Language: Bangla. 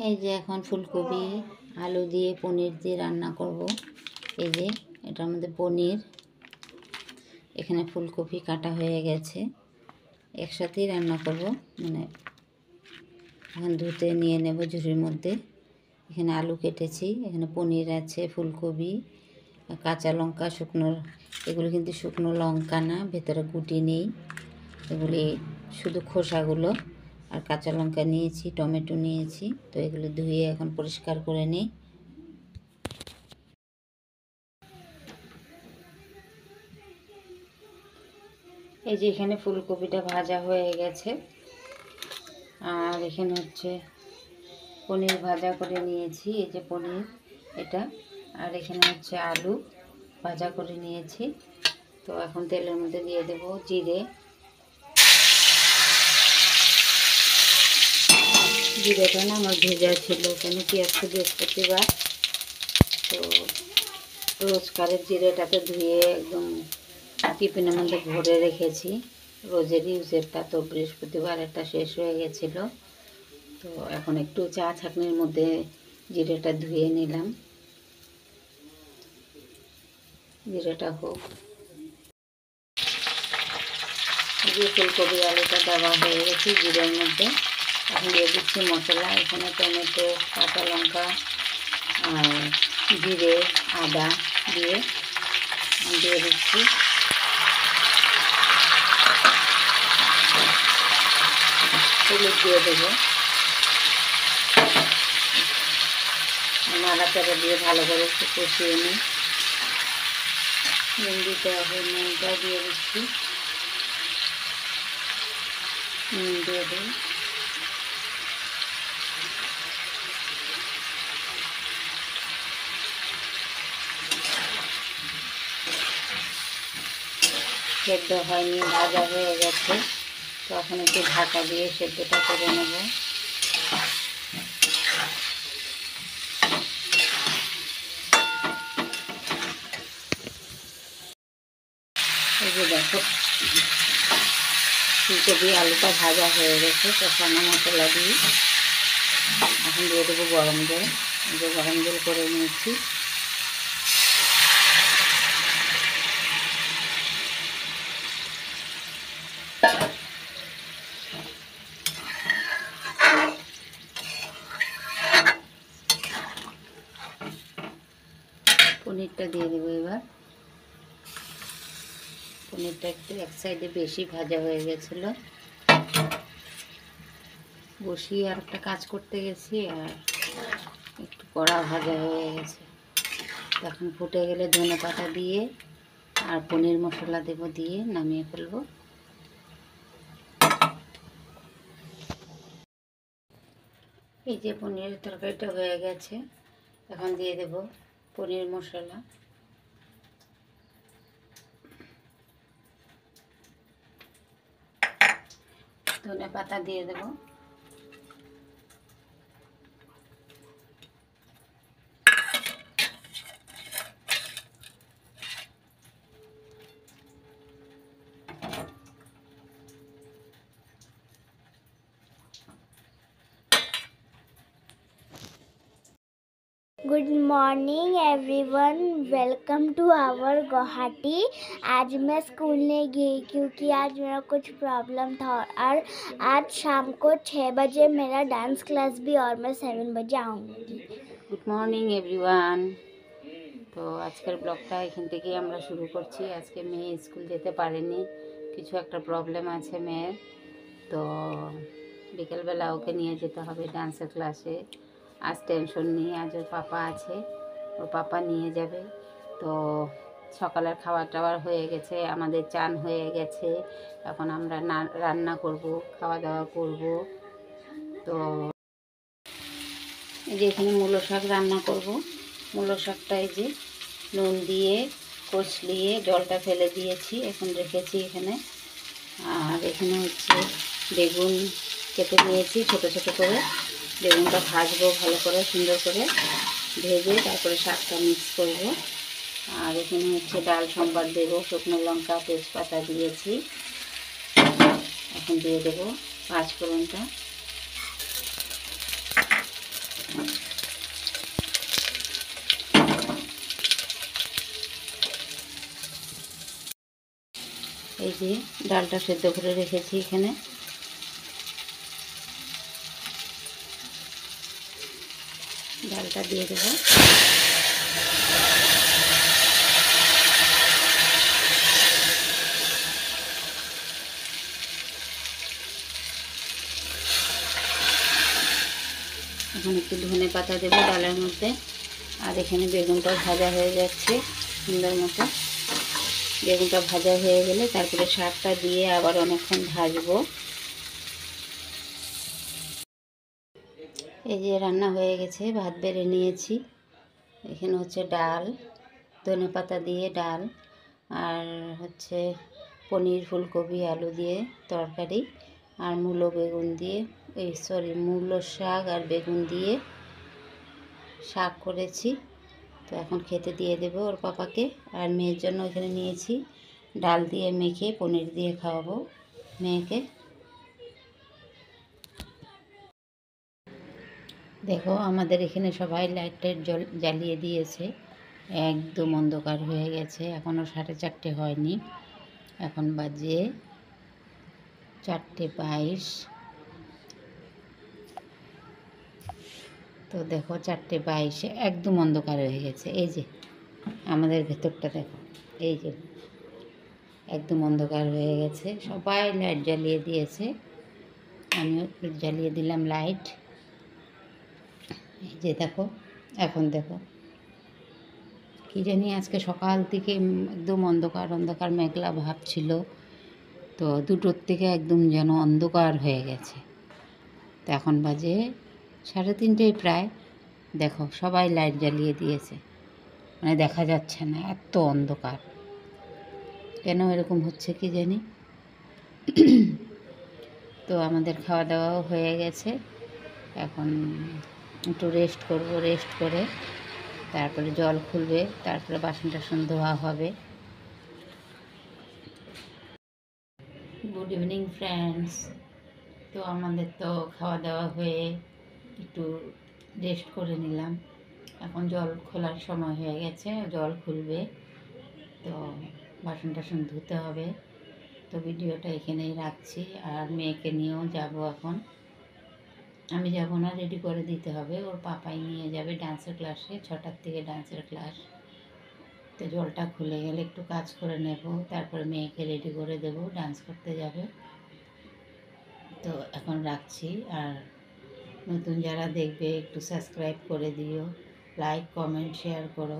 এই যে এখন ফুলকপি আলু দিয়ে পনির দিয়ে রান্না করব। এই যে এটার মধ্যে পনির, এখানে ফুলকপি কাটা হয়ে গেছে, একসাথেই রান্না করব। মানে এখন ধুতে নিয়ে নেব ঝুড়ির মধ্যে। এখানে আলু কেটেছি, এখানে পনির আছে, ফুলকপি, কাঁচা লঙ্কা, শুকনো, এগুলো কিন্তু শুকনো লঙ্কা না, ভেতরে গুটি নেই, এগুলি শুধু খোসাগুলো। আর কাঁচা লঙ্কা নিয়েছি, টমেটো নিয়েছি। তো এগুলো ধুয়ে এখন পরিষ্কার করে নিই। এই যে এখানে ফুলকপিটা ভাজা হয়ে গেছে, আর এখানে হচ্ছে পনির ভাজা করে নিয়েছি। এই যে পনির এটা, আর এখানে হচ্ছে আলু ভাজা করে নিয়েছি। তো এখন তেলের মধ্যে দিয়ে দেব জিরে। জিরেটা না আমার ভেজা ছিল, কেন কি আজকে বৃহস্পতিবার, তো রোজকারের জিরেটাকে ধুয়ে একদম টিফিনের মধ্যে ভরে রেখেছি, রোজের ইউজেরটা। তো বৃহস্পতিবার একটা শেষ হয়ে গেছিল, তো এখন একটু চা ছাঁকনির মধ্যে জিরেটা ধুয়ে নিলাম। জিরেটা হোক। যে ফুলকপি আলুটা দেওয়া হয়ে গেছে জিরের মধ্যে, এখন দিয়ে দিচ্ছি মশলা। এখানে টমেটো, কাঁচা লঙ্কা, আর জিরে, আদা দিয়ে দিচ্ছি। হলুদ দিয়ে দেবো, নাড়াচাড়া দিয়ে ভালো করে একটু কষিয়ে নিই। নুন দিতে হবে, নুনটা দিয়ে দিচ্ছি, নুন দিয়ে দিই। সেদ্ধ হয়নি, ভাজা হয়ে গেছে, তো এখন একটু ঢাকা দিয়ে সেদ্ধটা করে নেব। এই যে দেখো ফুলকপি আলুটা ভাজা হয়ে গেছে কষানো মশলা দিয়ে। এখন দিয়ে দেবো গরম জল। এই যে গরম জল করে নিয়েছি। পনিরটা দিয়ে দেবো এবার। পনিরটা একটু এক সাইডে বেশি ভাজা হয়ে গেছিলো, বসিয়ে আর একটা কাজ করতে গেছি, আর একটু কড়া ভাজা হয়ে গেছে। এখন ফুটে গেলে ধনেপাতা দিয়ে আর পনির মশলা দেবো, দিয়ে নামিয়ে ফেলবো। এই যে পনিরের তরকারিটা হয়ে গেছে, এখন দিয়ে দেব পনির মশলা। ধনেপাতা দিয়ে দেবো। Good morning everyone, welcome to our Guwahati. आज मैं स्कूल नहीं गई क्योंकि आज मेरा कुछ प्रॉब्लम था, और आज शाम को 6 बजे मेरा डांस क्लास भी, और मैं 7 बजे आऊँगी। Good morning everyone. তো আজকের ব্লগটা এখান থেকেই আমরা শুরু করছি। আজকে মেয়ে স্কুল যেতে পারেনি, কিছু একটা প্রবলেম আছে মেয়ের, তো বিকেলবেলা ওকে নিয়ে যেতে হবে ডান্সের ক্লাসে। আজ টেনশন নেই, আজ ওর পাপা আছে, ওর পাপা নিয়ে যাবে। তো সকালের খাবার টাবার হয়ে গেছে, আমাদের চান হয়ে গেছে, এখন আমরা রান্না করব, খাওয়া দাওয়া করব। তো এই যে এখানে মূলো শাক রান্না করব। মূলো শাকটা এই যে নুন দিয়ে কষলিয়ে জলটা ফেলে দিয়েছি, এখন রেখেছি এখানে। আর এখানে হচ্ছে বেগুন কেটে নিয়েছি ছোট ছোট করে। বেগুনটা ভাজবো ভালো করে, সুন্দর করে ভেজে তারপরে শাকটা মিক্স করব। আর এখানে হচ্ছে ডাল সম্বার দেবো, শুকনো লঙ্কা তেজপাতা দিয়েছি। এখন দিয়ে দেবো পাঁচফোড়নটা। এই যে ডালটা সেদ্ধ করে রেখেছি এখানে। ডালটা দিয়ে দেবো। এখন একটু ধনে পাতা দেবো ডালের মধ্যে। আর এখানে বেগুনটাও ভাজা হয়ে যাচ্ছে সুন্দর মতো। বেগুনটা ভাজা হয়ে গেলে তারপরে শাকটা দিয়ে আবার অনেকক্ষণ ভাজবো। এই যে রান্না হয়ে গেছে, ভাত বেড়ে নিয়েছি। এখানে হচ্ছে ডাল, ধনে পাতা দিয়ে ডাল, আর হচ্ছে পনির, ফুলকপি, আলু দিয়ে তরকারি, আর মূলো বেগুন দিয়ে মূলো শাক আর বেগুন দিয়ে শাক করেছি। তো এখন খেতে দিয়ে দেবো ওর পাপাকে। আর মেয়ের জন্য এখানে নিয়েছি ডাল দিয়ে মেখে পনির দিয়ে খাওয়াবো মেয়েকে। দেখো আমাদের এখানে সবাই লাইটের জ্বালিয়ে দিয়েছে, একদম অন্ধকার হয়ে গেছে। এখনও 4:30 হয়নি, এখন বাজে 4:22। তো দেখো 4:22 একদম অন্ধকার হয়ে গেছে। এই যে আমাদের ভেতরটা দেখো, এই যে একদম অন্ধকার হয়ে গেছে। সবাই লাইট জ্বালিয়ে দিয়েছে, আমিও জ্বালিয়ে দিলাম লাইট। এই যে দেখো, এখন দেখো কি জানি আজকে সকাল থেকে একদম অন্ধকার অন্ধকার মেঘলা ভাব ছিল। তো 2টোর থেকে একদম যেন অন্ধকার হয়ে গেছে। তো এখন বাজে 3:30 প্রায়। দেখো সবাই লাইট জ্বালিয়ে দিয়েছে, মানে দেখা যাচ্ছে না, এত অন্ধকার। কেন এরকম হচ্ছে কি জানি। তো আমাদের খাওয়া দাওয়াও হয়ে গেছে, এখন একটু রেস্ট করব। রেস্ট করে তারপরে জল খুলবে, তারপরে বাসন টাসন ধোয়া হবে। Good evening friends. তো আমাদের তো খাওয়া দাওয়া হয়ে একটু রেস্ট করে নিলাম। এখন জল খোলার সময় হয়ে গেছে, জল খুলবে। তো বাসন টাসন ধুতে হবে। তো ভিডিওটা এখানেই রাখছি। আর মেয়েকে নিয়েও যাব এখন। আমি যাব না, রেডি করে দিতে হবে। ওর পাপাই নিয়ে যাবে ডান্সের ক্লাসে, 6টার থেকে ডান্সের ক্লাস। তো জলটা খুলে গেলে একটু কাজ করে নেব, তারপরে মেয়েকে রেডি করে দেব, ডান্স করতে যাবে। তো এখন রাখছি। আর নতুন যারা দেখবে একটু সাবস্ক্রাইব করে দিও, লাইক কমেন্ট শেয়ার করো।